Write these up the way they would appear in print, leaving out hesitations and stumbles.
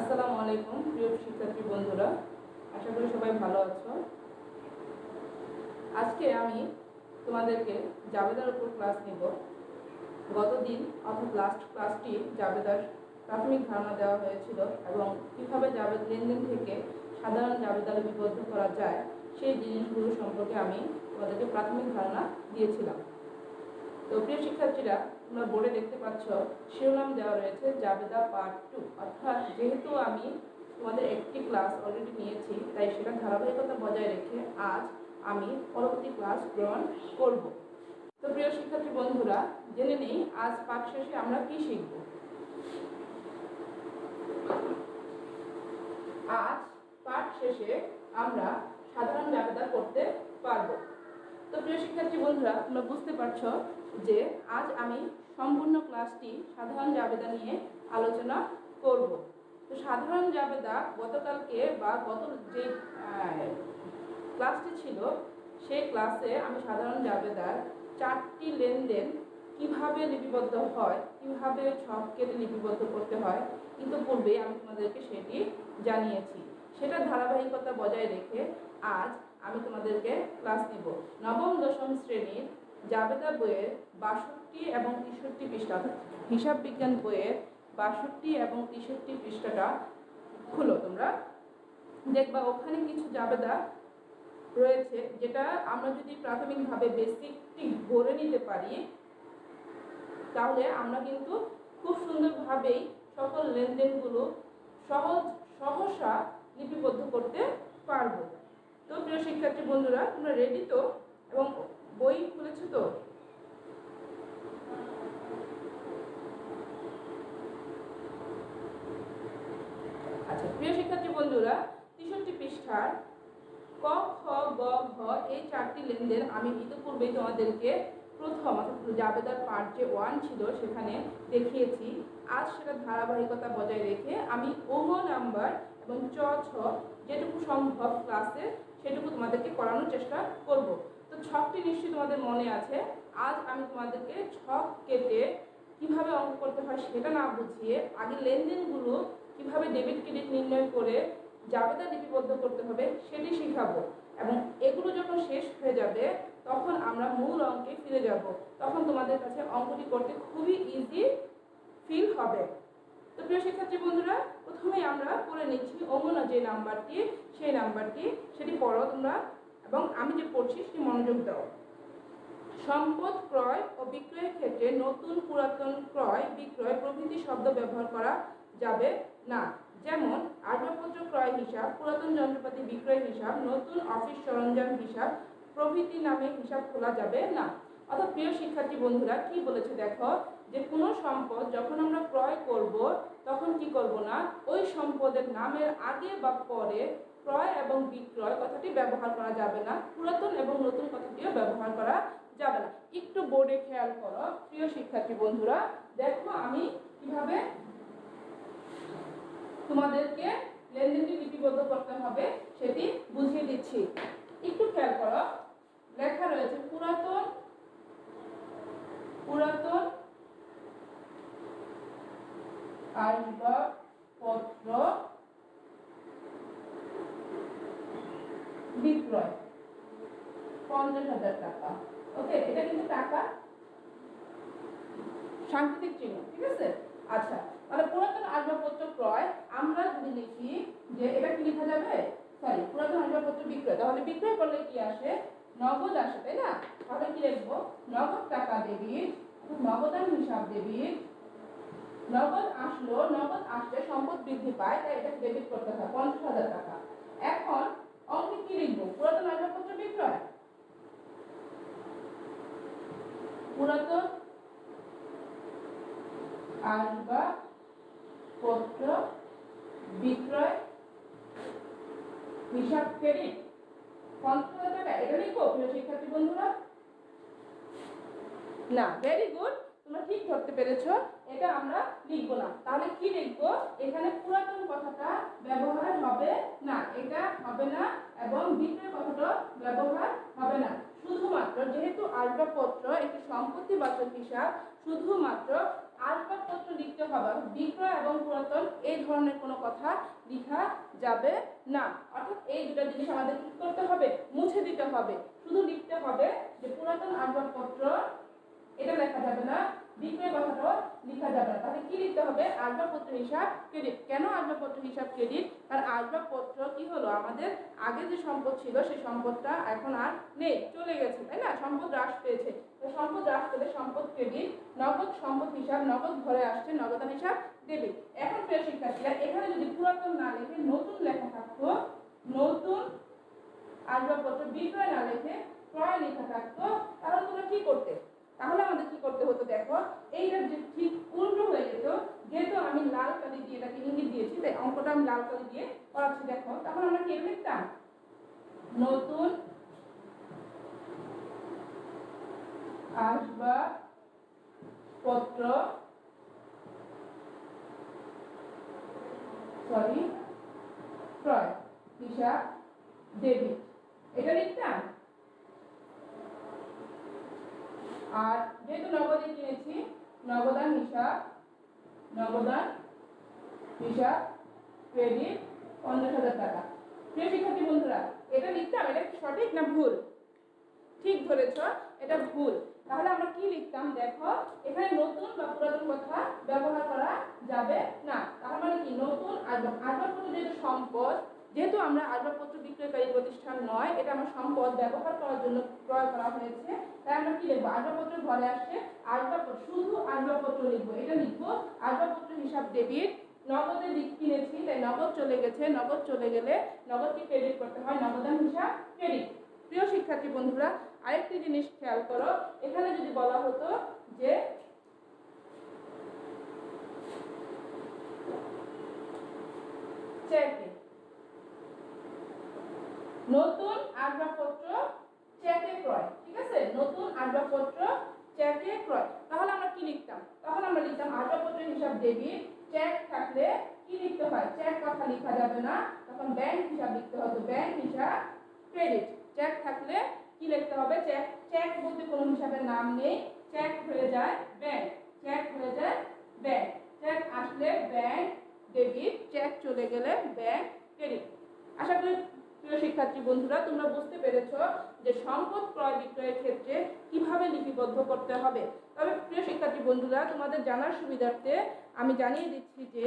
আসসালামু আলাইকুম প্রিয় শিক্ষার্থী বন্ধুরা, আশা করি সবাই ভালো আছো। আজকে আমি তোমাদেরকে জাবেদার উপর ক্লাস নিব। গতদিন অর্থাৎ লাস্ট ক্লাসটি জাবেদার প্রাথমিক ধারণা দেওয়া হয়েছিল এবং কীভাবে জাবেদ লেনদেন থেকে সাধারণ জাবেদা লিপিবদ্ধ করা যায় সেই জিনিসগুলো সম্পর্কে আমি তোমাদেরকে প্রাথমিক ধারণা দিয়েছিলাম। তো প্রিয় শিক্ষার্থীরা, তোমরা বোর্ডে দেখতে পাচ্ছ শিরোনাম দেওয়া রয়েছে জাবেদা পার্ট 2। অর্থাৎ যেহেতু আমি তোমাদের একটি ক্লাস অলরেডি নিয়েছি, তাই সেটা ধারাবাহিকতা বজায় রেখে আজ আমি পরবর্তী ক্লাস গ্রহণ করব। তো প্রিয় শিক্ষার্থী বন্ধুরা, জেনে নেই আজ পাঠ শেষে আমরা কি শিখব। আজ পাঠ শেষে আমরা সাধারণ জাবেদা করতে পারবো। তো প্রিয় শিক্ষার্থী বন্ধুরা, তোমরা বুঝতে পারছো যে আজ আমি সম্পূর্ণ ক্লাসটি সাধারণ জাবেদা নিয়ে আলোচনা করব। তো সাধারণ জাবেদা গতকালকে বা গত যে ক্লাসটি ছিল সেই ক্লাসে আমি সাধারণ জাবেদার 4টি লেনদেন কিভাবে লিপিবদ্ধ হয়, কিভাবে ছক কেটে লিপিবদ্ধ করতে হয় ইতিপূর্বে আমি তোমাদেরকে সেটি জানিয়েছি। সেটা ধারাবাহিকতা বজায় রেখে আজ আমি তোমাদেরকে ক্লাস দিব নবম দশম শ্রেণীর জাবেদা বইয়ের 62 এবং 63 পৃষ্ঠা, হিসাব বিজ্ঞান বইয়ের 62 এবং 63 পৃষ্ঠাটা খুলো। তোমরা দেখবা ওখানে কিছু জাবেদা রয়েছে যেটা আমরা যদি প্রাথমিকভাবে বেসিকটি গড়ে নিতে পারি তাহলে আমরা কিন্তু খুব সুন্দরভাবেই সকল লেনদেনগুলো সহসা লিপিবদ্ধ করতে পারবো। তো প্রিয় শিক্ষার্থী বন্ধুরা, তোমরা রেডি তো এবং বই খুলেছো তো? আচ্ছা প্রিয় শিক্ষার্থী বন্ধুরা, 63 পৃষ্ঠার ক, খ, গ, ঘ এই 4টি লেনদেন আমি ইতিপূর্বে তোমাদেরকে প্রথম জাবেদার পার্ট যে 1 ছিল সেখানে দেখিয়েছি। আজ সেটা ধারাবাহিকতা বজায় রেখে আমি ওম নাম্বার এবং চ, ছ যেটুকু সম্ভব ক্লাসে সেটুকু তোমাদেরকে করানোর চেষ্টা করব। তো ছকটি নিশ্চয়ই তোমাদের মনে আছে। আজ আমি তোমাদেরকে ছক কেটে কিভাবে অঙ্ক করতে হয় সেটা না বুঝিয়ে আগে লেনদেনগুলো কিভাবে ডেবিট ক্রেডিট নির্ণয় করে জাবেদা লিপিবদ্ধ করতে হবে সেটি শিখাবো। এবং এগুলো যখন শেষ হয়ে যাবে তখন আমরা মূল অঙ্কে ফিরে যাব। তখন তোমাদের কাছে অঙ্কটি করতে খুবই ইজি ফিল হবে। তো প্রিয় শিক্ষার্থী বন্ধুরা, প্রথমেই আমরা করে নিচ্ছি অঙ্গনা যে নাম্বারটি সেই নাম্বারটি সেটি পড়ো তোমরা এবং আমি যে পড়ছি সেটি মনোযোগ দাও। সম্পদ ক্রয় ও বিক্রয়ের ক্ষেত্রে নতুন পুরাতন ক্রয় বিক্রয় প্রভৃতি শব্দ ব্যবহার করা যাবে না। যেমন আসবাবপত্র ক্রয় হিসাব, পুরাতন যন্ত্রপাতি বিক্রয় হিসাব, নতুন অফিস সরঞ্জাম হিসাব প্রভৃতি নামে হিসাব খোলা যাবে না। অর্থাৎ প্রিয় শিক্ষার্থী বন্ধুরা কি বলেছে দেখো, যে কোনো সম্পদ যখন আমরা ক্রয় করব তখন কি করব না, ওই সম্পদের নামের আগে বা পরে ক্রয় এবং বিক্রয় কথাটি ব্যবহার করা যাবে না, পুরাতন এবং নতুন কথাটিও ব্যবহার করা যাবে না। একটু বোর্ডে খেয়াল করো প্রিয় শিক্ষার্থী বন্ধুরা, দেখো আমি কিভাবে তোমাদেরকে লেনদেনটি লিপিবদ্ধ করতে হবে সেটি বুঝিয়ে দিচ্ছি। একটু খেয়াল করো, লেখা রয়েছে পুরাতন আসবাবপত্র বিক্রয় 50,000 টাকা। ওকে, এটা কিন্তু টাকা সাংকেতিক চিহ্ন, ঠিক আছে? আচ্ছা, তাহলে পুরাতন আসবাবপত্র ক্রয় আমরা যদি লিখি যে এটা কি লেখা যাবে, সরি পুরাতন আসবাবপত্র বিক্রয়, তাহলে বিক্রয় করলে কি আসে, নগদ আসে, তাই না? তাহলে কি লিখবো, নগদ টাকা ডেবিট, নগদান হিসাব ডেবিট। নগদ আসলে সম্পদ বৃদ্ধি পায়, তাই এটা ডেবিট করতে হয় 50,000 টাকা। এখন অঙ্কে কি লিখবো, পুরাতন আসবাবপত্র বিক্রয়, পুরাতন আসবাবপত্র বিক্রয় হিসাব ক্রেডিট 50,000 টাকা। এটা লিখবো প্রিয় শিক্ষার্থী বন্ধুরা? না, ভেরি গুড, তোমরা ঠিক ধরতে পেরেছো, এটা আমরা লিখবো না। তাহলে কি লিখবো, এখানে পুরাতন কথাটা ব্যবহার হবে না, এটা হবে না এবং বিক্রয় কথাটা ব্যবহার হবে না। শুধুমাত্র যেহেতু আসবাবপত্র একটি সম্পত্তিবাচক হিসাব, শুধুমাত্র আসবাবপত্র লিখতে হবে, বিক্রয় এবং পুরাতন এই ধরনের কোনো কথা লেখা যাবে না। অর্থাৎ এই দুটো জিনিস আমাদের কি করতে হবে, মুছে দিতে হবে। শুধু লিখতে হবে যে পুরাতন আসবাবপত্র, এটা লেখা যাবে না, বিক্রয় কথাটাও লেখা যাবে না। তাহলে কি লিখতে হবে, আসবাবপত্র হিসাব ক্রেডিট। কেন আসবাবপত্র হিসাব ক্রেডিট? কারণ আসবাবপত্র কি হলো, আমাদের আগে যে সম্পদ ছিল সেই সম্পদটা এখন আর নেই, চলে গেছে, তাই না? সম্পদ হ্রাস পেয়েছে, তো সম্পদ হ্রাস পেলে সম্পদ ক্রেডিট, নগদ সম্পদ হিসাব, নগদ ঘরে আসছে, নগদান হিসাব ডেবিট। এখন প্রিয় শিক্ষার্থীরা, এখানে যদি পুরাতন না লিখে নতুন লেখা থাকতো, নতুন আসবাবপত্র বিক্রয় না লিখে ক্রয় লেখা থাকতো, তাহলে তোমরা কি করতে? তাহলে আমাদের কি করতে হতো, দেখো এইটা যে ঠিক উল্টো হয়ে যেত। যেহেতু আমি লাল কালি দিয়ে এটাকে ইঙ্গিত দিয়েছি, তাই অঙ্কটা আমি লাল কালি দিয়ে করাচ্ছি। দেখো তখন আমরা কি লিখতাম, নতুন আসবাবপত্র ক্রয় হিসাব ডেবিট, এটা লিখতাম। আর যেহেতু নগদে কিনেছি, নগদান হিসাব ক্রেডিট 50,000 টাকা। প্রিয় শিক্ষার্থী বন্ধুরা, এটা লিখতাম, এটা সঠিক না ভুল? ঠিক ধরেছ, এটা ভুল। তাহলে আমরা কি লিখতাম, দেখো এখানে নতুন বা পুরাতন কথা ব্যবহার করা যাবে না। তার মানে কি, নতুন আসবাবপত্র যেহেতু সম্পদ, যেহেতু আমরা আসবাবপত্র বিক্রয়কারী প্রতিষ্ঠান নয়, এটা আমার সম্পদ, ব্যবহার করার জন্য ক্রয় করা হয়েছে, তাই আমরা কি লিখবো, আসবাবপত্র ঘরে আসছে, আসবাবপত্র, শুধু আসবাবপত্র লিখবো, এটা লিখবো আসবাবপত্র হিসাব ডেবিট। নগদে কিনেছি, তাই নগদ চলে গেছে, নগদ চলে গেলে নগদকে ক্রেডিট করতে হয়, নগদান হিসাব ক্রেডিট। প্রিয় শিক্ষার্থী বন্ধুরা, আরেকটি জিনিস খেয়াল করো, এখানে যদি বলা হতো যে চেকে, নতুন আসবাবপত্র চেকে ক্রয়, ঠিক আছে, নতুন আসবাবপত্র চেকে ক্রয়, তাহলে আমরা কি লিখতাম, তখন আমরা লিখতাম আসবাবপত্রের হিসাব ডেবিট। চেক থাকলে কি লিখতে হয়, চেক কথা লেখা যাবে না, তখন ব্যাংক হিসাব লিখতে হবে, ব্যাংক হিসাব ক্রেডিট। চেক থাকলে কি লিখতে হবে, চেক, চেক বলতে কোনো হিসাবের নাম নেই, চেক হয়ে যায় ব্যাংক, চেক হয়ে যায় ব্যাংক, চেক আসলে ব্যাংক ডেবিট, চেক চলে গেলে ব্যাংক ক্রেডিট। আশা করি প্রিয় শিক্ষার্থী বন্ধুরা তোমরা বুঝতে পেরেছো যে সম্পদ ক্রয় বিক্রয়ের ক্ষেত্রে কিভাবে লিপিবদ্ধ করতে হবে। তবে প্রিয় শিক্ষার্থী বন্ধুরা, তোমাদের জানার সুবিধার্থে আমি জানিয়ে দিচ্ছি যে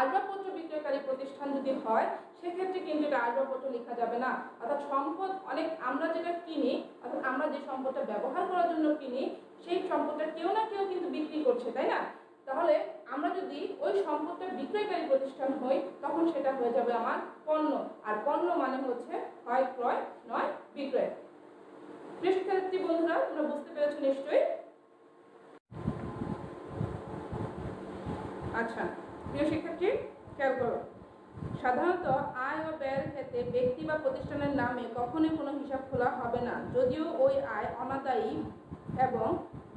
আসবাবপত্র বিক্রয়কারী প্রতিষ্ঠান যদি হয়, সেক্ষেত্রে কিন্তু এটা আসবাবপত্র লেখা যাবে না। অর্থাৎ সম্পদ অনেক, আমরা যেটা কিনি, অর্থাৎ আমরা যে সম্পদটা ব্যবহার করার জন্য কিনি, সেই সম্পদটা কেউ না কেউ কিন্তু বিক্রি করছে, তাই না? তাহলে আমরা যদি ওই সম্পদটা বিক্রয়কারী প্রতিষ্ঠান হই, তখন সেটা হয়ে যাবে আমার পণ্য, আর পণ্য মানে হচ্ছে হয় ক্রয় নয় বিক্রয়। প্রিয় শিক্ষার্থী বন্ধুরা, তোমরা বুঝতে পেরেছো নিশ্চয়ই? আচ্ছা প্রিয় শিক্ষার্থী, খেয়াল করো, সাধারণত আয় ও ব্যয়ের ক্ষেত্রে ব্যক্তি বা প্রতিষ্ঠানের নামে কখনোই কোনো হিসাব খোলা হবে না, যদিও ওই আয় অনাদায়ী এবং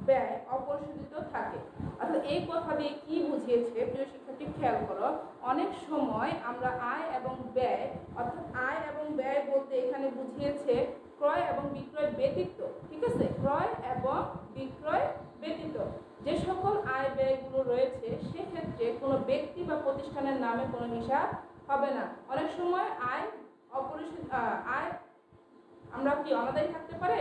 ব্যয় অপরিশোধিত থাকে। অর্থাৎ এই কথা দিয়ে কি বুঝিয়েছে প্রিয় শিক্ষার্থী, খেয়াল করো, অনেক সময় আমরা আয় এবং ব্যয়, অর্থাৎ আয় এবং ব্যয় বলতে এখানে বুঝিয়েছে ক্রয় এবং বিক্রয় ব্যতীত, ঠিক আছে, ক্রয় এবং বিক্রয় ব্যতীত যে সকল আয় ব্যয়গুলো রয়েছে, সেক্ষেত্রে কোনো ব্যক্তি বা প্রতিষ্ঠানের নামে কোনো হিসাব হবে না। অনেক সময় আয় অপরিশোধিত, আয় আমরা কি অনাদায়ী থাকতে পারে,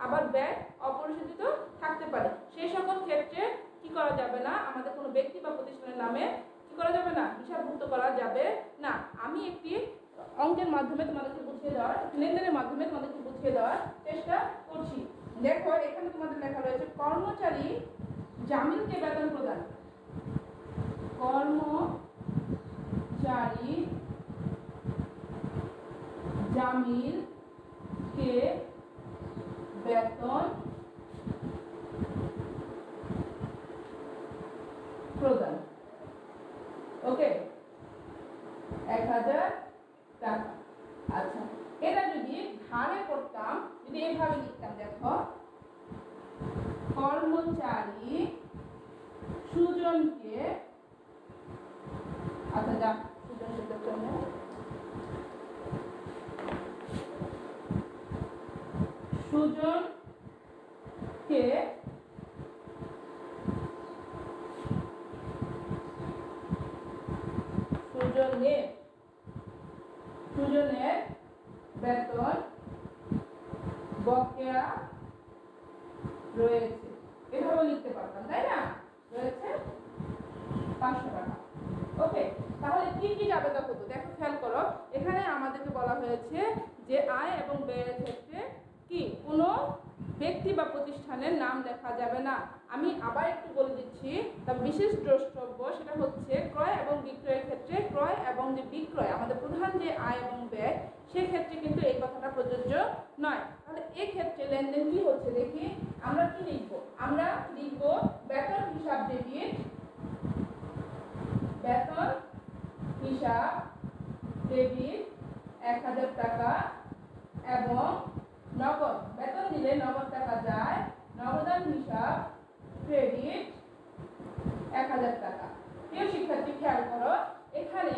আবার ব্যয় অপরিশোধিত থাকতে পারে, সেই সকল ক্ষেত্রে কি করা যাবে না, আমাদের কোনো ব্যক্তি বা প্রতিষ্ঠানের নামে কি করা যাবে না, হিসাবভুক্ত করা যাবে না। আমি একটি অঙ্কের মাধ্যমে তোমাদেরকে বুঝিয়ে দেওয়ার, লেনদেনের মাধ্যমে তোমাদেরকে বুঝিয়ে দেওয়ার চেষ্টা করছি। দেখো এখানে তোমাদের লেখা রয়েছে কর্মচারী জামিলকে বেতন প্রদান, কর্মচারী জামিলকে বেতন প্রদান, ওকে, 1000 টাকা। আচ্ছা, এটা যদি ধারে করতাম, যদি এইভাবে লিখতাম, দেখো কর্মচারী সুজনকে, আচ্ছা যা সুজন শব্দের জন্য সুজনকে সুজনের বেতন বকেয়া রয়েছে, এভাবে লিখতে পারতাম, তাই না? রয়েছে 500 টাকা। ওকে, তাহলে কি কি জাবেদা হতো দেখো, খেয়াল করো। এখানে আমাদেরকে বলা হয়েছে যে আয় এবং ব্যয়ের ক্ষেত্রে কি কোনো ব্যক্তি বা প্রতিষ্ঠানের নাম লেখা যাবে না। আমি আবার একটু বলে দিচ্ছি, তার বিশেষ দ্রষ্টব্য সেটা হচ্ছে ক্রয় এবং বিক্রয়ের ক্ষেত্রে ক্রয় এবং যে বিক্রয় আমাদের প্রধান যে আয় এবং ব্যয়, সেক্ষেত্রে কিন্তু এই কথাটা প্রযোজ্য নয়। তাহলে এই ক্ষেত্রে লেনদেন কি হচ্ছে দেখি, আমরা কি লিখবো? আমরা লিখবো বেতন হিসাব ডেবিট, বেতন হিসাব ডেবিট 1000 টাকা এবং নগদ, বেতন দিলে নগদ টাকা যায়, নগদান হিসাব ক্রেডিট 1000 টাকা। প্রিয় শিক্ষার্থী খেয়াল করো, এখানে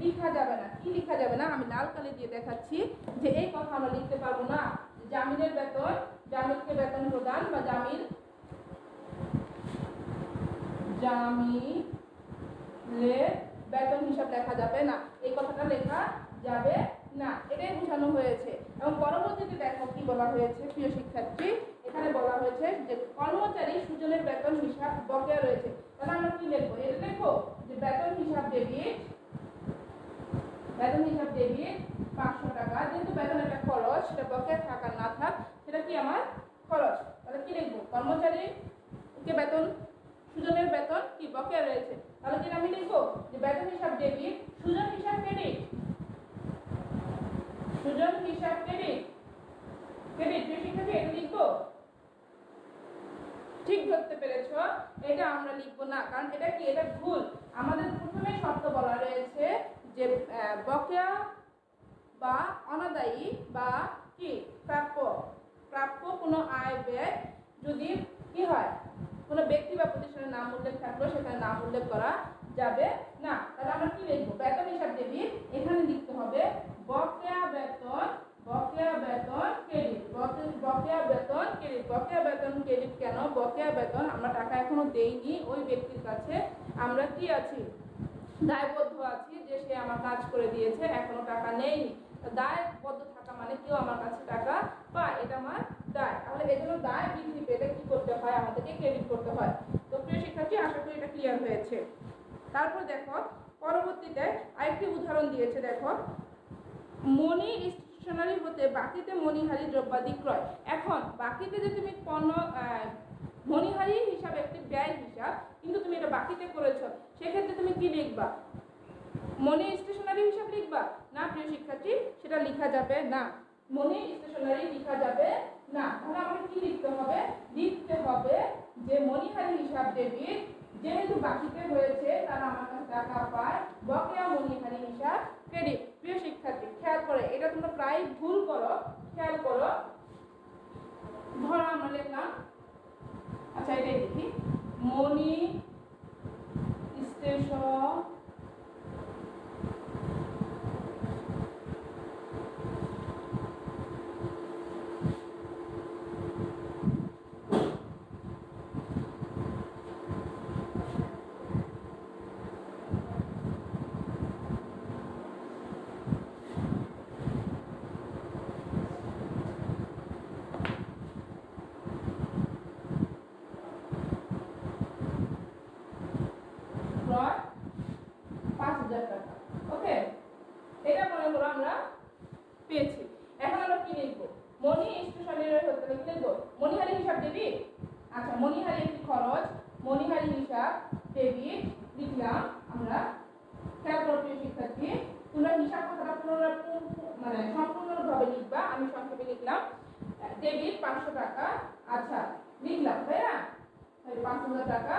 লেখা যাবে না। কি লেখা যাবে না? আমি লাল কালি দিয়ে দেখাচ্ছি যে এই কথা আমরা লিখতে পারবো না। জামিনের বেতন, জামিনকে বেতন প্রদান বা জামিনের বেতন হিসাব লেখা যাবে না, এই কথাটা লেখা যাবে না, এটাই বোঝানো হয়েছে। এবং পরবর্তীতে দেখো কি বলা হয়েছে প্রিয় শিক্ষার্থী, এখানে বলা হয়েছে যে কর্মচারী সুজনের বেতন হিসাব বকেয়া রয়েছে। তাহলে আমরা কি লিখবো? এটা লিখবো যে বেতন হিসাব ডেবিট 500 টাকা। যেহেতু বেতন একটা খরচ, সেটা বকেয়া থাকা না থাক সেটা কি আমার খরচ। তাহলে কি লিখবো? কর্মচারীকে বেতন, সুজনের বেতন কি বকেয়া রয়েছে। তাহলে কি আমি লিখবো যে বেতন হিসাব ডেবিট, সুজন হিসাব ক্রেডিট, সুজন হিসাব ক্রেডিট, ক্রেডিট শিক্ষার্থী এটা লিখবো। ঠিক ধরতে পেরেছো? এটা আমরা লিখবো না, কারণ এটা কি, এটা ভুল। আমাদের প্রথমে শর্ত বলা রয়েছে যে বকেয়া বা অনাদায়ী বা কি প্রাপ্য কোনো আয় ব্যয় যদি কি হয়, কোনো ব্যক্তি বা প্রতিষ্ঠানের নাম উল্লেখ থাকলো সেখানে নাম উল্লেখ করা যাবে না। তাহলে আমরা কি লিখবো? বেতন হিসাব ডেবিট, এখানে লিখতে হবে বকেয়া বেতন ক্রেডিট, বকেয়া বেতন ক্রেডিট। বকেয়া বেতন ক্রেডিট কেন? বকেয়া বেতন আমরা টাকা এখনো দেইনি ওই ব্যক্তির কাছে, আমরা কি আছি, দায়বদ্ধ আছি যে সে আমার কাজ করে দিয়েছে, এখনো টাকা নেইনি। দায়বদ্ধ থাকা মানে কেউ আমার কাছে টাকা পায়, এটা আমার দায়। তাহলে এই জন্য দায় বৃদ্ধি পেলে কি করতে হয়? আমাদেরকে ক্রেডিট করতে হয়। তো প্রিয় শিক্ষার্থী, আশা করি এটা ক্লিয়ার হয়েছে। তারপর দেখো পরবর্তীতে আরেকটি উদাহরণ দিয়েছে, দেখো মনি স্টেশনারি হতে বাকিতে মণিহারি দ্রব্যাদি ক্রয়। এখন বাকিতে যে তুমি পণ্য, মণিহারি হিসাবে একটি ব্যয় হিসাব, কিন্তু তুমি এটা বাকিতে করেছো, সেক্ষেত্রে তুমি কি লিখবা? মনি স্টেশনারি হিসাব লিখবা না প্রিয় শিক্ষার্থী? সেটা লেখা যাবে না, মনি স্টেশনারি লেখা যাবে না। তাহলে আমাকে কি লিখতে হবে? লিখতে হবে যে মণিহারি হিসাব ডেবিট, যেহেতু বাকিতে হয়েছে তারা আমার কাছে টাকা পায়, বকেয়া মণিহারি হিসাব ক্রেডিট। প্রিয় শিক্ষার্থী খেয়াল করে, এটা তোমরা প্রায় ভুল করো, খেয়াল করো। ধরো আমরা লিখলাম, আচ্ছা এটাই দেখি, মনি স্টেশন ক্রয় 5000 টাকা। ওকে, এটা মনে করো আমরা পেয়েছি। এখন আমরা কি লিখবো? মনি স্টেশনারি হতে কি লিখবো? মণিহারি হিসাব ডেবিট। আচ্ছা, মণিহারি একটি খরচ, মণিহারি হিসাব ডেবিট লিখলাম আমরা। খেয়াল করো প্রিয় শিক্ষার্থী, তোমরা হিসাব কথাটা মানে সম্পূর্ণভাবে লিখবা, আমি সংক্ষেপে লিখলাম ডেবিট 500 টাকা। আচ্ছা লিখলাম, তাই না? 5000 টাকা।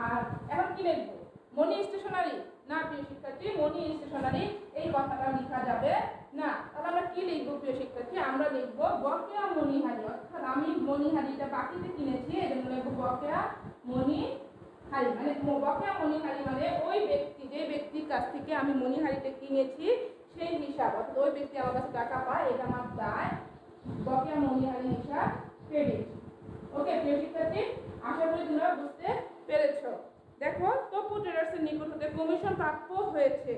আর এখন কি লিখবো? মনি স্টেশনারি না প্রিয় শিক্ষার্থী? মনি স্টেশনারি এই কথাটা লেখা যাবে না। তাহলে আমরা কি লিখবো প্রিয় শিক্ষার্থী? আমরা লিখবো বকেয়া মণিহারি, অর্থাৎ আমি মণিহারিটা বাকিতে কিনেছি, এজন্য লিখবো বকেয়া মণিহারি। মানে বকেয়া মণিহারি মানে ওই ব্যক্তি, যে ব্যক্তির কাছ থেকে আমি মণিহারিটা কিনেছি সেই হিসাব, অর্থাৎ ওই ব্যক্তি আমার কাছে টাকা পায়, এটা আমার দায়। বকেয়া মূল্যহানি হিসাব ক্রেডিট। ওকে প্রিয় শিক্ষার্থী, আশা করি তোমরা বুঝতে পেরেছো। দেখো, তপু ট্রেডার্সের নিকট হতে কমিশন প্রাপ্য হয়েছে।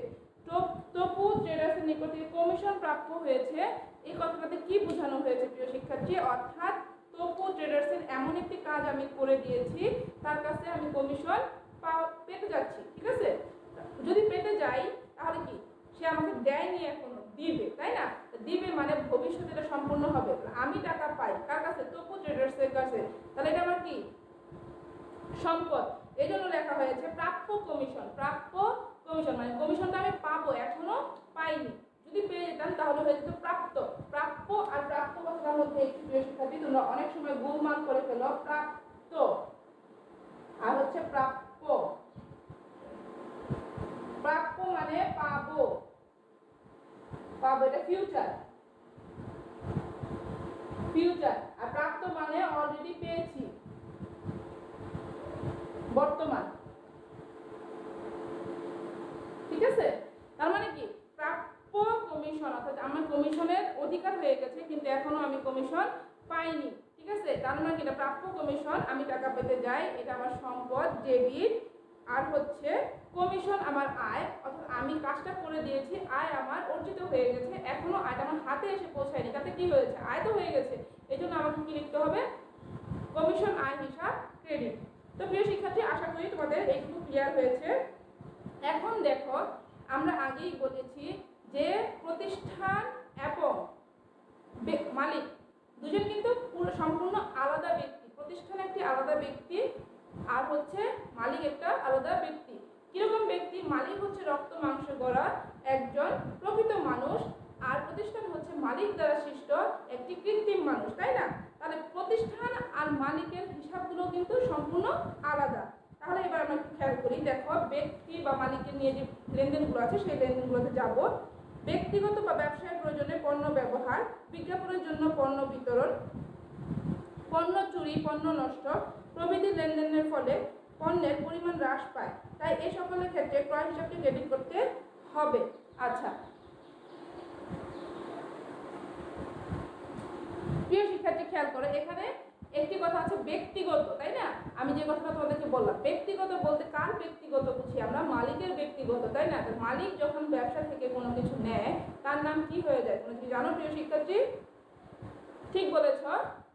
তপু ট্রেডার্সের নিকট থেকে কমিশন প্রাপ্য হয়েছে, এই কথাটাতে কি বোঝানো হয়েছে প্রিয় শিক্ষার্থী? অর্থাৎ তপু ট্রেডার্সের এমন একটি কাজ আমি করে দিয়েছি, তার কাছে আমি কমিশন পেতে যাচ্ছি। ঠিক আছে, যদি পেতে যাই তাহলে কি সে আমাকে দেয়নি, এখনো দিবে, তাই না? দিবে মানে ভবিষ্যতে এটা সম্পূর্ণ হবে। আমি টাকা পাই কার কাছে? তপু ট্রেডার্সের কাছে। তাহলে এটা আমার কি? সম্পদ। এই জন্য লেখা হয়েছে প্রাপ্য কমিশন। প্রাপ্য কমিশন মানে কমিশনটা আমি পাবো, এখনো পাইনি। যদি পেয়ে যেতাম তাহলে হয়ে যেত প্রাপ্ত। প্রাপ্য আর প্রাপ্য কথাটার মধ্যে একটু প্রিয় শিক্ষার্থী তোমরা অনেক সময় গোলমাল করে ফেলো। প্রাপ্ত আর হচ্ছে প্রাপ্য। প্রাপ্য মানে পাবো, পাবো, এটা ফিউচার। ফিউচার। আর প্রাপ্ত মানে অলরেডি পেয়েছি, বর্তমান। ঠিক আছে, তার মানে কি প্রাপ্য কমিশন, অর্থাৎ আমার কমিশনের অধিকার হয়ে গেছে কিন্তু এখনো আমি কমিশন পাইনি। ঠিক আছে, তার মানে কি এটা প্রাপ্য কমিশন, আমি টাকা পেতে যাই, এটা আমার সম্পদ, ডেবিট। আর হচ্ছে কমিশন আমার আয়, অর্থাৎ আমি কাজটা করে দিয়েছি, আয় আমার অর্জিত হয়ে গেছে, এখনো আয়টা আমার হাতে এসে পৌঁছায়নি, তাতে কি হয়েছে? আয় তো হয়ে গেছে। এই জন্য আমাকে কি লিখতে হবে? কমিশন আয় হিসাব ক্রেডিট। তো প্রিয় শিক্ষার্থী, আশা করি তোমাদের এইটুকু ক্লিয়ার হয়েছে। এখন দেখো, আমরা আগেই বলেছি যে প্রতিষ্ঠান এবং মালিক দুজন কিন্তু পুরো সম্পূর্ণ আলাদা ব্যক্তি। প্রতিষ্ঠান একটি আলাদা ব্যক্তি আর হচ্ছে মালিক একটা আলাদা ব্যক্তি। কিরকম ব্যক্তি? মালিক হচ্ছে রক্ত মাংস গড়া একজন প্রকৃত মানুষ, আর প্রতিষ্ঠান হচ্ছে মালিক দ্বারা সৃষ্ট একটি কৃত্রিম মানুষ, তাই না? তাহলে প্রতিষ্ঠান আর মালিকের হিসাবগুলো কিন্তু সম্পূর্ণ আলাদা। তাহলে এবার আমরা খেয়াল করি। দেখো, ব্যক্তি বা মালিকের নিয়ে যে লেনদেনগুলো আছে সেই লেনদেনগুলোতে যাব। ব্যক্তিগত বা ব্যবসায়ের প্রয়োজনে পণ্য ব্যবহার, বিজ্ঞাপনের জন্য পণ্য বিতরণ, পণ্য চুরি, পণ্য নষ্ট প্রভৃতি লেনদেনের ফলে পণ্যের পরিমাণ হ্রাস পায়, তাই এই সকলের ক্ষেত্রে ক্রয় হিসাবটি ক্রেডিট করতে হবে। আচ্ছা, প্রিয় শিক্ষার্থী খেয়াল করো, এখানে একটি কথা আছে ব্যক্তিগত, তাই না? আমি যে কথাটা তোমাদেরকে বললাম, ব্যক্তিগত বলতে কার ব্যক্তিগত বুঝি আমরা? মালিকের ব্যক্তিগত, তাই না? মালিক যখন ব্যবসা থেকে কোনো কিছু নেয় তার নাম কি হয়ে যায়? তোমরা কি জানো প্রিয় শিক্ষার্থী? ঠিক বলেছ,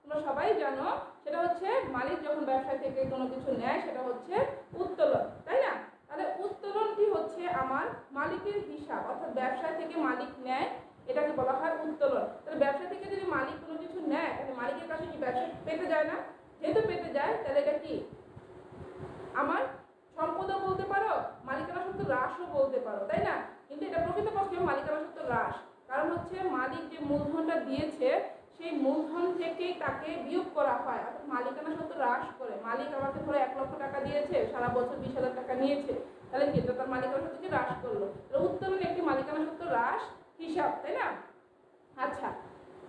তোমরা সবাই জানো। সেটা হচ্ছে মালিক যখন ব্যবসা থেকে কোনো কিছু নেয় সেটা হচ্ছে উত্তোলন, তাই না? তাহলে উত্তোলনটি হচ্ছে আমার মালিকের হিসাব, অর্থাৎ ব্যবসা থেকে মালিক নেয়, এটাকে বলা হয় উত্তোলন। তাহলে ব্যবসা থেকে যদি মালিক কোনো কিছু নেয় তাহলে মালিকের কাছে কি ব্যবসা পেতে যায় না? যেহেতু পেতে যায় তাহলে এটা কি আমার সম্পদও বলতে পারো, মালিকানা সত্ত্ব হ্রাসও বলতে পারো, তাই না? কিন্তু এটা প্রকৃতপক্ষে মালিকানা সত্ত্ব হ্রাস। কারণ হচ্ছে মালিক যে মূলধনটা দিয়েছে সেই মূলধন থেকেই তাকে বিয়োগ করা হয়, অর্থাৎ মালিকানা সত্ত্ব হ্রাস করে। মালিক আমাকে ধরো 1 লক্ষ টাকা দিয়েছে, সারা বছর 20,000 টাকা নিয়েছে, তাহলে কি তার মালিকানা সত্ত্বকে হ্রাস করলো। উত্তোলন একটি মালিকানা সত্ত্ব হ্রাস হিসাব, তাই না? আচ্ছা,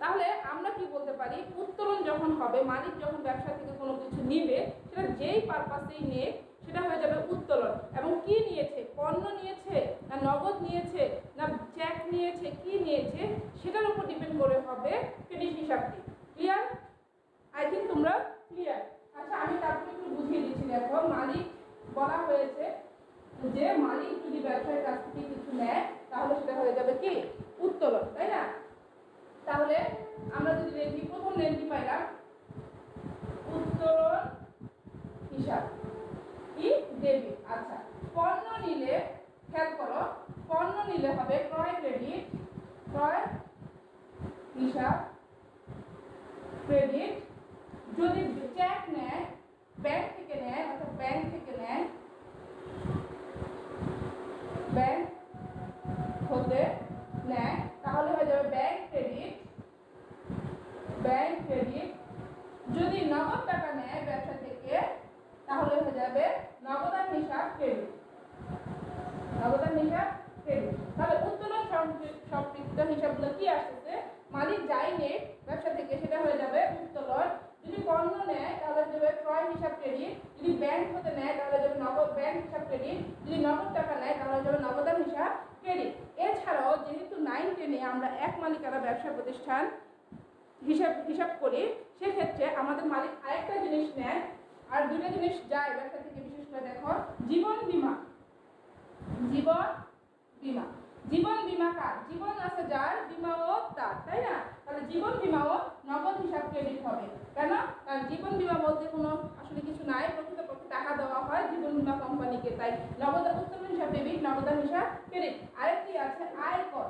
তাহলে আমরা কি বলতে পারি? উত্তোলন যখন হবে, মালিক যখন ব্যবসা থেকে কোনো কিছু নিবে, সেটা যেই পারপাসেই নিয়ে সেটা হয়ে যাবে উত্তোলন। এবং কি নিয়েছে? পণ্য নিয়েছে না নগদ নিয়েছে না চেক নিয়েছে, কি নিয়েছে সেটার উপর ডিপেন্ড করে হবে ক্রেডিট হিসাবটি। ক্লিয়ার? আই থিঙ্ক তোমরা ক্লিয়ার। আচ্ছা, আমি তারপরে একটু বুঝিয়ে দিচ্ছি। দেখো, মালিক বলা হয়েছে যে মালিক যদি ব্যবসায়ের কাছ থেকে কিছু নেয় তাহলে সেটা হয়ে যাবে কি উত্তোলন, তাই না? তাহলে আমরা যদি দেখি, প্রথম লেনটি পাইলাম উত্তোলন হিসাব কি ডেবিট। আচ্ছা, পণ্য নিলে খেয়াল করো, পণ্য নিলে হবে ক্রয় ক্রেডিট, ক্রয় হিসাব ক্রেডিট। যদি চেক নেয়, ব্যাংক থেকে নেয়, অর্থাৎ ব্যাংক থেকে নেয়, ব্যাংক হতে নেয় তাহলে হয়ে যাবে ব্যাংক ক্রেডিট, ব্যাংক ক্রেডিট। যদি নগদ টাকা নেয় ব্যবসা থেকে তাহলে হয়ে যাবে নগদান হিসাব ক্রেডিট, নগদান হিসাব ক্রেডিট। তাহলে উত্তোলন সম্পৃক্ত হিসাবগুলো কি আসছে? মালিক যাই নেয় ব্যবসা থেকে সেটা হয়ে যাবে উত্তোলন। যদি পণ্য নেয় তাহলে যাবে ক্রয় হিসাব ক্রেডিট, যদি ব্যাংক হতে নেয় তাহলে যাবে নগদ ব্যাংক হিসাব ক্রেডিট, যদি নগদ টাকা নেয় তাহলে যাবে নগদান হিসাব ক্রেডিট। এছাড়াও যেহেতু 9-10 আমরা এক মালিকানা ব্যবসা প্রতিষ্ঠান হিসাব করি, সেক্ষেত্রে আমাদের মালিক আরেকটা জিনিস নেয়, আর দুইটা জিনিস যায় ব্যবসা থেকে, বিশেষ করে দেখো জীবন বীমা। জীবন বীমা, জীবন বীমা কার? জীবন আছে যার, বীমাও তার, তাই না? তাহলে জীবন বীমাও নগদ হিসাব ক্রেডিট হবে। কেন? কারণ জীবন বীমা বলতে কোনো আসলে কিছু নাই, প্রকৃতপক্ষে টাকা দেওয়া হয় জীবন বীমা কোম্পানিকে, তাই নগদ উত্তোলন হিসাব ডেবিট, নগদ হিসাব ক্রেডিট। আরেকটি আছে আয় কর,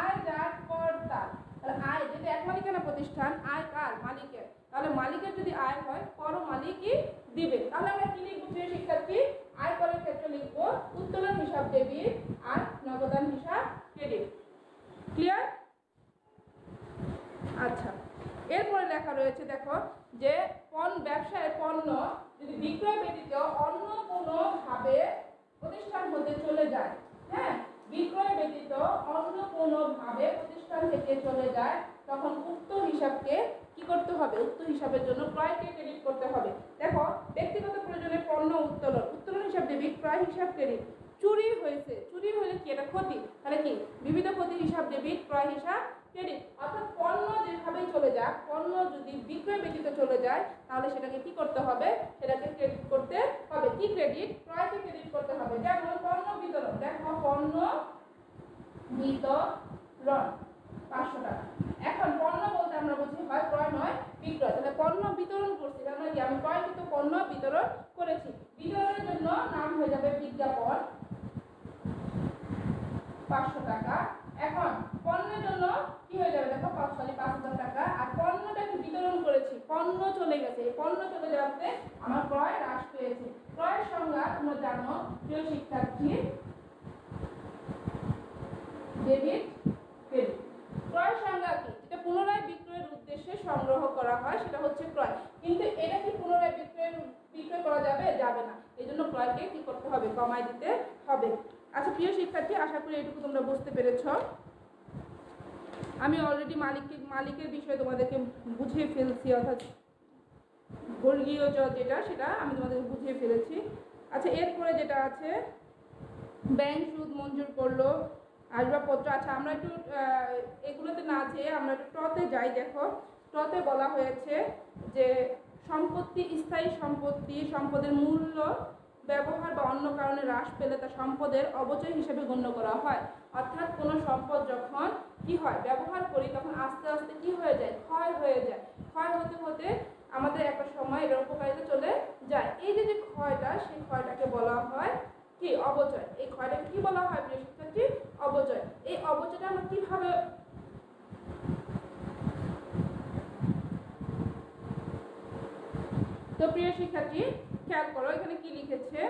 আয় যার কর তার। তাহলে আয় যদি এক মালিকানা প্রতিষ্ঠান, আয় কার? মালিকের। তাহলে মালিকের যদি আয় হয়, করও মালিকই দিবে। তাহলে আমরা কি লিখবো প্রিয় শিক্ষার্থী? আয় করের ক্ষেত্রে লিখবো উত্তোলন হিসাব ডেবিট আর নগদান হিসাব ক্রেডিট। ক্লিয়ার? আচ্ছা, এরপরে লেখা রয়েছে দেখো যে ব্যবসায়ের পণ্য যদি বিক্রয় ব্যতীত অন্য কোনো ভাবে প্রতিষ্ঠান হতে চলে যায়, হ্যাঁ, বিক্রয় ব্যতীত অন্য কোনো ভাবে প্রতিষ্ঠান থেকে চলে যায়, তখন উক্ত হিসাবকে কি করতে হবে? উক্ত হিসাবের জন্য ক্রয়কে ক্রেডিট করতে হবে। দেখো, ব্যক্তিগত প্রয়োজনে পণ্য উত্তোলন, উত্তোলন হিসাব ডেবিট, ক্রয় হিসাব ক্রেডিট। চুরি হয়েছে, চুরি হলে কি এটা ক্ষতি? তাহলে কি বিবিধ ক্ষতি হিসাব ডেবিট, ক্রয় হিসাব ক্রেডিট। অর্থাৎ পণ্য যেভাবেই চলে যাক, পণ্য যদি বিক্রয় ব্যতীত চলে যায়, তাহলে সেটাকে কি করতে হবে? সেটাকে ক্রেডিট করতে হবে। কি ক্রেডিট? ক্রয়কে ক্রেডিট করতে হবে। যেমন পণ্য বিতরণ, দেখো পণ্য বিতরণ 500 টাকা। এখন পণ্য বলতে আমরা বুঝি হয় ক্রয় নয় বিক্রয়। তাহলে পণ্য বিতরণ করছি, তার মানে কি আমি ক্রয়কৃত পণ্য বিতরণ করেছি। বিতরণের জন্য নাম হয়ে যাবে বিজ্ঞাপন, 500 টাকা। এখন পণ্যের জন্য কি হয়ে যাবে? দেখো 5,000 টাকা। আর পণ্যটাকে বিতরণ করেছি, পণ্য চলে গেছে, এই পণ্য চলে যাওয়াতে আমার ক্রয় হ্রাস পেয়েছে। ক্রয়ের সংজ্ঞা তোমরা জানো প্রিয় শিক্ষার্থী, ডেবিট ক্রেডিট। ক্রয় সংজ্ঞা কি? যেটা পুনরায় বিক্রয়ের উদ্দেশ্যে সংগ্রহ করা হয় সেটা হচ্ছে ক্রয়। কিন্তু এটা কি পুনরায় বিক্রয় করা যাবে? যাবে না। এই জন্য ক্রয়কে কি করতে হবে? কমাই দিতে হবে। আচ্ছা প্রিয় শিক্ষার্থী, আশা করি এটুকু তোমরা বুঝতে পেরেছ। আমি অলরেডি মালিকের বিষয়ে তোমাদেরকে বুঝিয়ে ফেলছি, অর্থাৎ বর্গীয় যেটা সেটা আমি তোমাদেরকে বুঝিয়ে ফেলেছি। আচ্ছা, এরপরে যেটা আছে ব্যাংক সুদ মঞ্জুর করলো, আসবাবপত্র। আচ্ছা, আমরা একটু এগুলোতে না যেয়ে আমরা একটু টতে যাই। দেখো, টতে বলা হয়েছে যে সম্পত্তি, স্থায়ী সম্পত্তি, সম্পদের মূল্য ব্যবহার বা অন্য কারণে হ্রাস পেলে তা সম্পদের অপচয় হিসেবে গণ্য করা হয়। অর্থাৎ কোনো সম্পদ যখন কি হয়, ব্যবহার করি, তখন আস্তে আস্তে কি হয়ে যায়? ক্ষয় হয়ে যায়। ক্ষয় হতে হতে আমাদের একটা সময় এর উপকারিতা চলে যায়। এই যে ক্ষয়টা, সেই ক্ষয়টাকে বলা হয় কি? অপচয়। এই ক্ষয়টাকে কি বলা হয় প্রিয় শিক্ষার্থী? অপচয়। এই অপচয়টা আমরা কিভাবে তো প্রিয় শিক্ষার্থী খেয়াল করো, এখানে কি লিখেছে?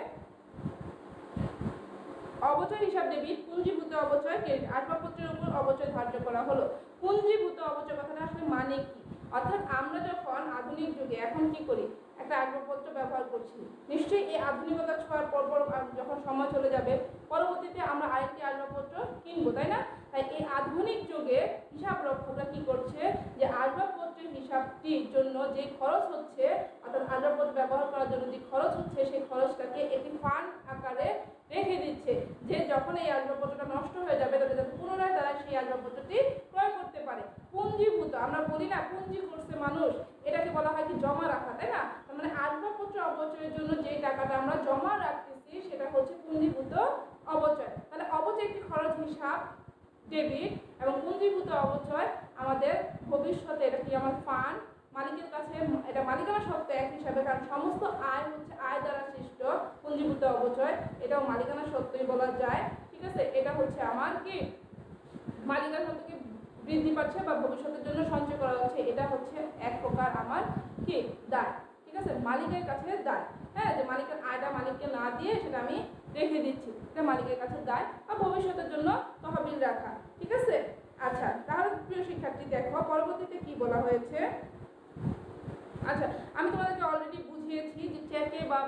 অবচয় হিসাব ডেবিট, পুঞ্জীভূত অবচয় ক্রেডিট। আসবাবপত্রের উপর অবচয় ধার্য করা হলো। পুঞ্জীভূত অবচয় কথাটা আসলে মানে কি? অর্থাৎ আমরা যখন আধুনিক যুগে এখন কি করি, একটা আসবাবপত্র ব্যবহার করছি, নিশ্চয়ই এই আধুনিকতা ছোঁয়ার পর যখন সময় চলে যাবে, পরবর্তীতে আমরা আরেকটি আসবাবপত্র কিনবো, তাই না? তাই এই আধুনিক যুগে হিসাব রক্ষকরা কি করছে, যে আসবাবপত্রের হিসাবটির জন্য যে খরচ হচ্ছে, অর্থাৎ আসবাবপত্র ব্যবহার করার জন্য যে খরচ হচ্ছে, সেই খরচটাকে একটি ফান্ড আকারে রেখে দিচ্ছে, যে যখন এই আসবাবপত্রটা নষ্ট হয়ে যাবে তবে যাতে পুনরায় তারা সেই আসবাবপত্রটি ক্রয় করতে পারে। পুঞ্জীভূত, আমরা বলি না পুঞ্জি করছে মানুষ, এটাকে বলা হয় কি? জমা রাখা, তাই না? তার মানে আসবাবপত্র অপচয়ের জন্য যে টাকাটা আমরা জমা রাখতেছি সেটা হচ্ছে পুঞ্জীভূত অপচয়। তাহলে অপচয় একটি খরচ হিসাব ডেবিট, এবং পুঞ্জীভূত অপচয় আমাদের ভবিষ্যতে এটা কি? আমার ফান্ড, মালিকের কাছে এটা মালিকানা সত্ত্ব এক হিসাবে, কারণ সমস্ত আয় হচ্ছে আয় দ্বারা সৃষ্ট। পুঞ্জীভূত অপচয় এটাও মালিকানা সত্ত্বই বলা যায়, ঠিক আছে? এটা হচ্ছে আমার কি? মালিকানা সত্ত্বকে বৃদ্ধি পাচ্ছে বা ভবিষ্যতের জন্য সঞ্চয় করা হচ্ছে, এটা হচ্ছে এক প্রকার আমার কি? দায়, ঠিক আছে? মালিকের কাছে দায়, হ্যাঁ, যে মালিকের আয়টা মালিককে না দিয়ে সেটা আমি রেখে দিচ্ছি, এটা মালিকের কাছে দায় বা ভবিষ্যতের জন্য তহবিল রাখা, ঠিক আছে? আচ্ছা, তাহলে প্রিয় শিক্ষার্থী দেখো পরবর্তীতে কি বলা হয়েছে। আচ্ছা, আমি তোমাদেরকে অলরেডি বুঝিয়েছি যে চেকে বা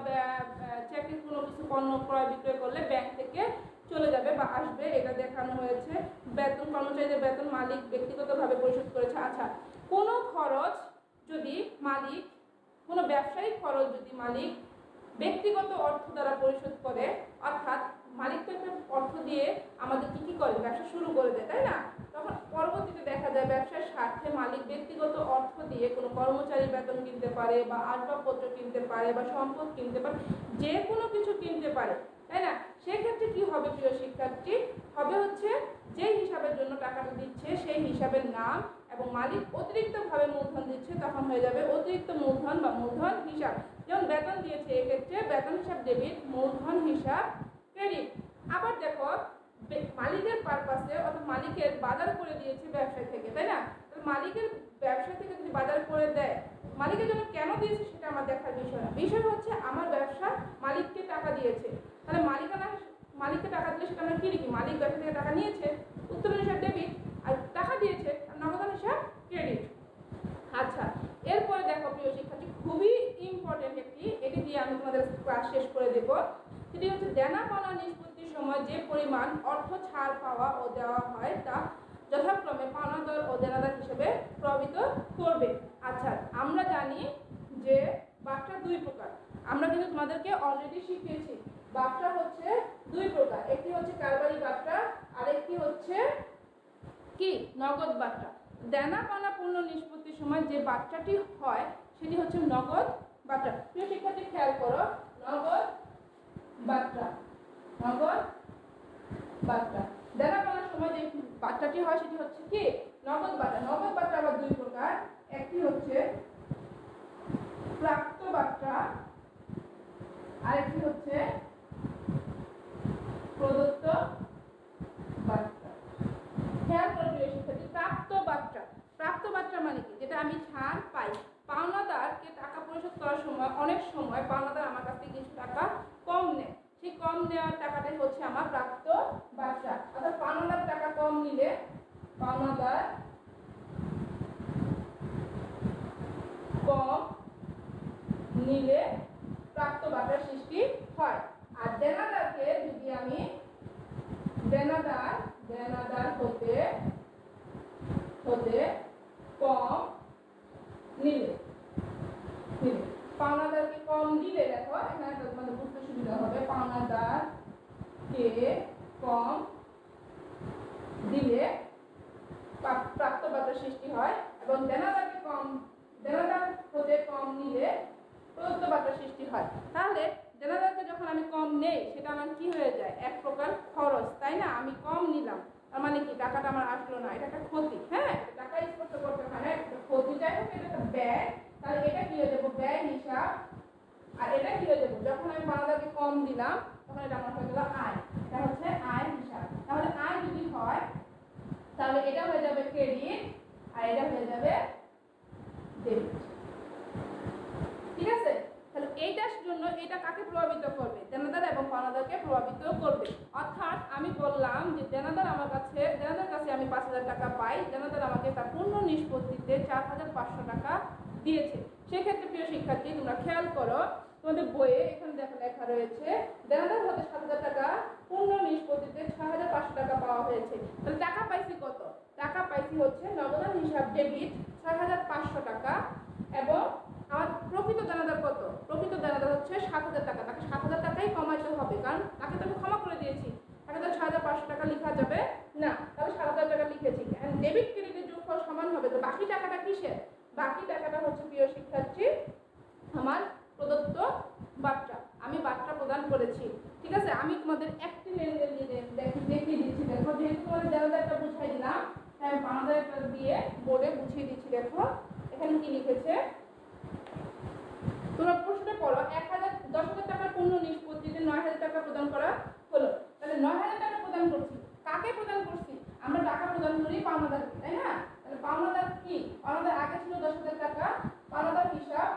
চেকে কোনো কিছু পণ্য ক্রয় বিক্রয় করলে ব্যাংক থেকে চলে যাবে বা আসবে, এটা দেখানো হয়েছে। বেতন, কর্মচারীদের বেতন মালিক ব্যক্তিগতভাবে পরিশোধ করেছে। আচ্ছা, কোনো খরচ যদি মালিক, কোনো ব্যবসায়িক খরচ যদি মালিক ব্যক্তিগত অর্থ দ্বারা পরিশোধ করে, অর্থাৎ মালিক তো একটা অর্থ দিয়ে আমাদের কি করে ব্যবসা শুরু করে দেয়, তাই না? তখন পরবর্তীতে দেখা যায় ব্যবসার স্বার্থে মালিক ব্যক্তিগত অর্থ দিয়ে কোনো কর্মচারী বেতন কিনতে পারে বা আসবাবপত্র কিনতে পারে বা সম্পদ কিনতে পারে, যে কোনো কিছু কিনতে পারে, তাই না? সেক্ষেত্রে কি হবে প্রিয় শিক্ষার্থী? হবে হচ্ছে যেই হিসাবের জন্য টাকাটা দিচ্ছে সেই হিসাবের নাম এবং মালিক অতিরিক্তভাবে মূলধন দিচ্ছে, তখন হয়ে যাবে অতিরিক্ত মূলধন বা মূলধন হিসাব। যেমন বেতন দিয়েছে, এক্ষেত্রে বেতন হিসাব ডেবিট, মূলধন হিসাব ক্রেডিট। আবার দেখো মালিকের পারপাসে অর্থাৎ মালিকের বাজার করে দিয়েছে ব্যবসা থেকে, তাই না? মালিকের ব্যবসা থেকে যদি বাজার করে দেয়, মালিকের জন্য কেন দিয়েছে সেটা আমার দেখার বিষয় না। বিষয় হচ্ছে আমার ব্যবসা মালিককে টাকা দিয়েছে, তাহলে মালিককে টাকা দিলে সেটা আমরা কি লিখি? মালিক ব্যবসা থেকে টাকা নিয়েছে, উত্তোলন হিসাব ডেবিট, আর টাকা দিয়েছে নগদান হিসাব ক্রেডিট। আচ্ছা, এরপরে দেখো প্রিয় শিক্ষার্থী, খুবই ইম্পর্টেন্ট এটি দিয়ে আমি তোমাদের ক্লাস শেষ করে দেব। সেটি হচ্ছে দেনা পাওনা নিষ্পত্তির সময় যে পরিমাণ অর্থ ছাড় পাওয়া ও দেওয়া হয় তা যথাক্রমে পাওনাদার ও দেনাদার হিসেবে প্রভাবিত করবে। আচ্ছা, আমরা জানি যে বাট্টা দুই প্রকার, আমরা কিন্তু তোমাদেরকে অলরেডি শিখিয়েছি। বাট্টা হচ্ছে দুই প্রকার, একটি হচ্ছে কারবারি বাট্টা, আরেকটি হচ্ছে কি নগদ বাট্টা। দেনা পাওনা পূর্ণ নিষ্পত্তির সময় যে বাট্টাটি হয় সেটি হচ্ছে নগদ বাট্টা। প্রিয় শিক্ষার্থী খেয়াল করো, নগদ বাট্টা, নগদ বাট্টা। দেনা পাওনার সময় যে বাট্টাটি হয় সেটি হচ্ছে কি নগদ বাট্টা। নগদ বাট্টা আবার দুই প্রকার, একটি হচ্ছে প্রাপ্ত বাট্টা, আরেকটি হচ্ছে প্রদত্ত বাট্টা। খেয়াল করে প্রিয় শিক্ষার্থী, প্রাপ্ত বাট্টা, প্রাপ্ত বাট্টা মানে কি? যেটা আমি ছাড় পাই। পাওনাদারকে টাকা পরিশোধ করার সময় অনেক সময় পাওনাদার আমার কাছ থেকে কিছু টাকা কম নেয়, সেই কম নেওয়ার টাকাটাই হচ্ছে আমার প্রাপ্ত বাট্টা। অর্থাৎ পাওনাদার টাকা কম নিলে, পাওনাদার কম নিলে প্রাপ্ত বাট্টার সৃষ্টি হয়। আর দেনাদারকে যদি আমি দেনাদার হতে কম নিলে, পাওনাদারকে কম দিলে, দেখো এখানে তোমাদের বুঝতে সুবিধা হবে, পাওনাদারকে কম দিলে প্রাপ্ত বাট্টার সৃষ্টি হয় এবং দেনাদার হতে কম নিলে প্রদত্ত বাট্টার সৃষ্টি হয়। তাহলে দেনাদারকে যখন আমি কম নেই সেটা আমার কি হয়ে যায়? এক প্রকার খরচ, তাই না? আমি কম নিলাম, তার মানে কি টাকাটা আমার আসলো না, এটা একটা ক্ষতি। হ্যাঁ, টাকা স্পষ্ট করতে হয় না, একটা ক্ষতি, যাই হোক এটা একটা ব্যয়। তাহলে এটা কি হয়ে যাবো? ব্যয় হিসাব। আর এটা কি হয়ে যাবো? যখন আমি পাওনাদারকে কম দিলাম তখন এটা আমার হয়ে গেল আয়, এটা হচ্ছে আয় হিসাব। তাহলে আয় যদি হয় তাহলে এটা হয়ে যাবে ক্রেডিট আর এটা হয়ে যাবে ডেবিট। ঠিক আছে? তাহলে এইটার জন্য এটা কাকে প্রভাবিত করবে? দেনাদার এবং পাওনাদারকে প্রভাবিত করবে। অর্থাৎ আমি বললাম যে দেনাদার কাছে আমি 5,000 টাকা পাই, দেনাদার আমাকে তার পূর্ণ নিষ্পত্তিতে 4,500 টাকা দিয়েছে। সেক্ষেত্রে প্রিয় শিক্ষার্থী তোমরা খেয়াল করো, তোমাদের বইয়ে এখানে দেখো লেখা রয়েছে দেনাদার হতে 7,000 টাকা, পূর্ণ নিষ্পত্তিতে 6,500 টাকা পাওয়া হয়েছে। তাহলে টাকা পাইছি কত? টাকা পাইছি হচ্ছে নগদান হিসাব ডেবিট 6,500 টাকা, এবং আমার প্রকৃত দেনাদার কত? প্রকৃত দেনাদার হচ্ছে 7,000 টাকা। তাকে 7,000 টাকাই কমাইতে হবে, কারণ তাকে তো আমি ক্ষমা করে দিয়েছি, তাকে তো 6,500 টাকা লেখা যাবে না, তাহলে 7,000 টাকা লিখেছি। ডেবিট ক্রেডিটের যোগফল সমান হবে, তো বাকি টাকাটা কিসের? বাকি টাকাটা হচ্ছে প্রিয় শিক্ষার্থী আমার প্রদত্ত বাট্টা, আমি বাট্টা প্রদান করেছি। ঠিক আছে, আমি তোমাদের একটি লেনদেন দেখিয়ে দিচ্ছি। দেখো, যেহেতু তোমাদের দেনাদারটা বুঝাই দিলাম, তাই আমি পাওনাদারটা দিয়ে বোর্ডে বুঝিয়ে দিচ্ছি। দেখো এখানে কি লিখেছে, তোমরা প্রশ্ন করো 10,000 টাকার পূর্ণ নিষ্পত্তিতে 9,000 টাকা প্রদান করা হলো। তাহলে 9,000 টাকা প্রদান করছি, কাকে প্রদান করছি? আমরা টাকা প্রদান করি পাওনাদারকে, তাই না? তাহলে পাওনাদার কি? পাওনাদার আগে ছিল 10,000 টাকা, পাওনাদার হিসাব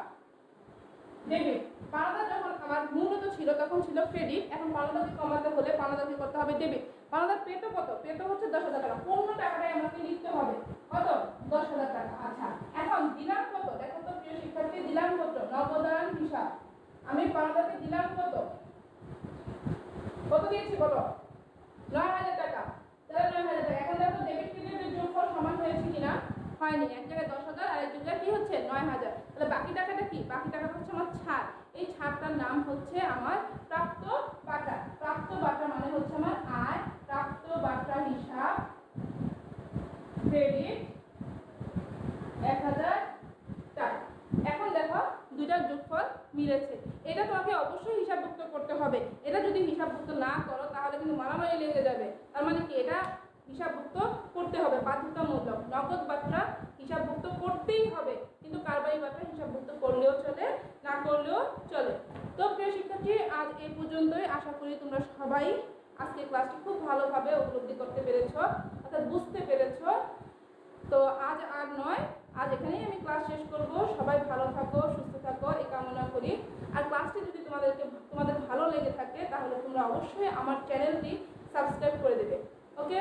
ডেবিট। পাওনাদার যখন আমার মূলত ছিল তখন ছিল ক্রেডিট, এখন পাওনাদারকে কমাতে হলে পাওনাদারকে করতে হবে ডেবিট। পাওনাদার পেতো কত? পেতো হচ্ছে 10,000 টাকা, পূর্ণ টাকাটাই আমাকে লিখতে হবে। কত? 10,000 টাকা। আচ্ছা, এখন দিলাম কত? দেখো তো প্রিয় শিক্ষার্থী, দিলাম কত? নগদান হিসাব। আমি পাওনাদারকে দিলাম কত? কত দিয়েছি বলো? 9,000 টাকা। তাহলে 9,000 টাকা। এখন দেখো ডেবিট ক্রেডিটের যোগফল সমান হয়েছে কিনা? হয়নি। এক জায়গায় 10,000 আর এক জায়গায় কি হচ্ছে? 9,000। তাহলে বাকি টাকাটা কি? বাকি টাকাটা হচ্ছে আমার ছাড়। এই ছাড়টার নাম হচ্ছে আমার প্রাপ্ত বাট্টা। প্রাপ্ত বাট্টা মানে এটা তোমাকে অবশ্যই হিসাবভুক্ত করতে হবে। এটা যদি হিসাবভুক্ত না করো তাহলে কিন্তু মারামারি লেগে যাবে। তার মানে কি, এটা হিসাবভুক্ত করতে হবে, বাধ্যতামূলক। নগদ বার্তা হিসাবভুক্ত করতেই হবে, কিন্তু কারবারি বার্তা হিসাবভুক্ত করলেও চলে, না করলেও চলে। তো প্রিয় শিক্ষার্থী, আজ এই পর্যন্তই। আশা করি তোমরা সবাই আজকে ক্লাসটি খুব ভালোভাবে উপলব্ধি করতে পেরেছ, অর্থাৎ বুঝতে পেরেছ। তো আজ আর নয়, আজ এখানেই আমি ক্লাস শেষ করব। সবাই ভালো থাকো, সুস্থ থাকো, এই কামনা করি। আর ক্লাসটি যদি তোমাদের ভালো লেগে থাকে তাহলে তোমরা অবশ্যই আমার চ্যানেলটি সাবস্ক্রাইব করে দেবে। ওকে।